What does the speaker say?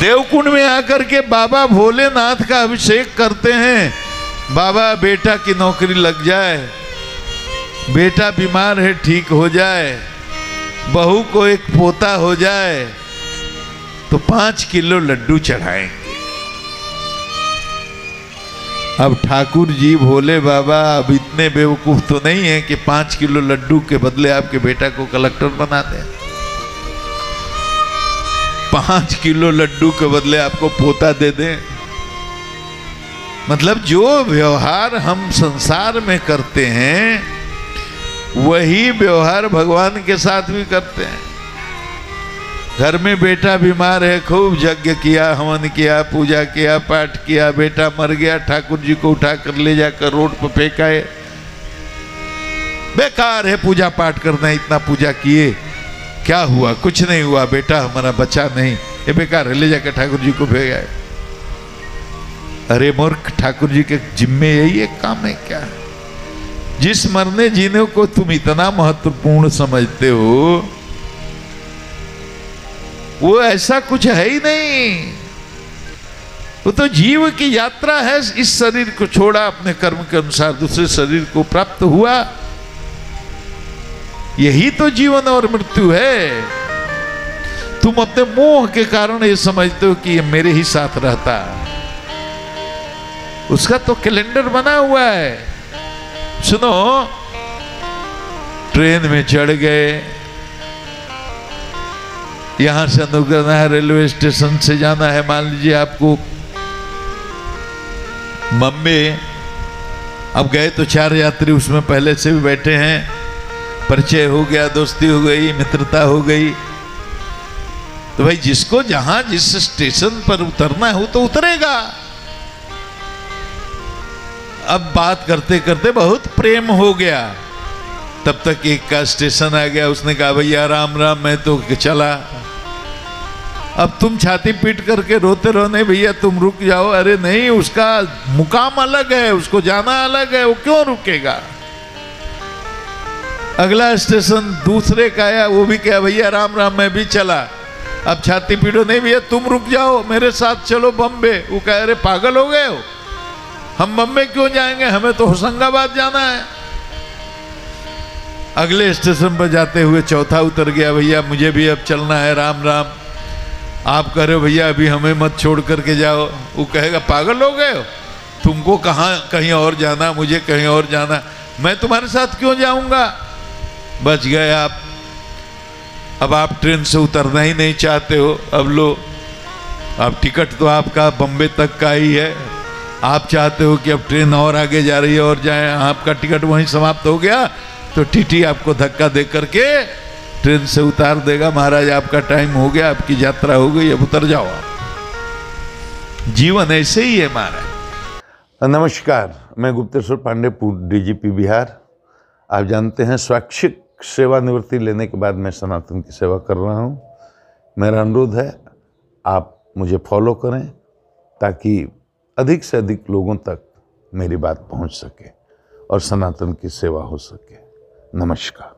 देवकुंड में आकर के बाबा भोलेनाथ का अभिषेक करते हैं। बाबा बेटा की नौकरी लग जाए, बेटा बीमार है ठीक हो जाए, बहू को एक पोता हो जाए, तो 5 किलो लड्डू चढ़ाएंगे। अब ठाकुर जी भोले बाबा अब इतने बेवकूफ तो नहीं है कि 5 किलो लड्डू के बदले आपके बेटा को कलेक्टर बना दें। 5 किलो लड्डू के बदले आपको पोता दे दें। मतलब जो व्यवहार हम संसार में करते हैं वही व्यवहार भगवान के साथ भी करते हैं। घर में बेटा बीमार है, खूब यज्ञ किया, हवन किया, पूजा किया, पाठ किया, बेटा मर गया, ठाकुर जी को उठाकर ले जाकर रोड पर फेंकाए। बेकार है पूजा पाठ करना, इतना पूजा किए क्या हुआ? कुछ नहीं हुआ, बेटा हमारा बचा नहीं, ये बेकार है, ले जाकर ठाकुर जी को फेंकाए। अरे मूर्ख, ठाकुर जी के जिम्मे यही एक काम है क्या? जिस मरने जीने को तुम इतना महत्वपूर्ण समझते हो वो ऐसा कुछ है ही नहीं। वो तो जीव की यात्रा है, इस शरीर को छोड़ा, अपने कर्म के अनुसार दूसरे शरीर को प्राप्त हुआ। यही तो जीवन और मृत्यु है। तुम अपने मोह के कारण ये समझते हो कि ये मेरे ही साथ रहता, उसका तो कैलेंडर बना हुआ है। सुनो, ट्रेन में चढ़ गए, यहां से अनुग्रह है, रेलवे स्टेशन से जाना है, मान लीजिए आपको बम्बे। अब गए तो 4 यात्री उसमें पहले से भी बैठे हैं, परिचय हो गया, दोस्ती हो गई, मित्रता हो गई। तो भाई जिसको जहां जिस स्टेशन पर उतरना है वो तो उतरेगा। अब बात करते करते बहुत प्रेम हो गया, तब तक एक का स्टेशन आ गया, उसने कहा भैया राम राम, मैं तो चला। अब तुम छाती पीट करके रोते रहो, नहीं भैया तुम रुक जाओ। अरे नहीं, उसका मुकाम अलग है, उसको जाना अलग है, वो क्यों रुकेगा? अगला स्टेशन दूसरे का आया, वो भी कहा भैया राम राम, मैं भी चला। अब छाती पीटो, नहीं भैया तुम रुक जाओ, मेरे साथ चलो बम्बे। वो कह अरे पागल हो गए हो, हम बम्बे क्यों जाएंगे, हमें तो होशंगाबाद जाना है। अगले स्टेशन पर जाते हुए चौथा उतर गया, भैया मुझे भी अब चलना है, राम राम। आप कह रहे हो भैया अभी हमें मत छोड़ करके जाओ। वो कहेगा पागल हो गए हो, तुमको कहाँ कहीं और जाना, मुझे कहीं और जाना, मैं तुम्हारे साथ क्यों जाऊंगा? बच गए आप। अब आप ट्रेन से उतरना ही नहीं चाहते हो। अब लो, अब टिकट तो आपका बम्बे तक का ही है, आप चाहते हो कि अब ट्रेन और आगे जा रही है और जाए, आपका टिकट वहीं समाप्त हो गया तो टीटी आपको धक्का दे करके ट्रेन से उतार देगा, महाराज आपका टाइम हो गया, आपकी यात्रा हो गई, अब उतर जाओ आप। जीवन ऐसे ही है महाराज। नमस्कार, मैं गुप्तेश्वर पांडे, डीजीपी बिहार। आप जानते हैं स्वैच्छिक सेवानिवृत्ति लेने के बाद मैं सनातन की सेवा कर रहा हूं। मेरा अनुरोध है आप मुझे फॉलो करें ताकि अधिक से अधिक लोगों तक मेरी बात पहुंच सके और सनातन की सेवा हो सके। नमस्कार।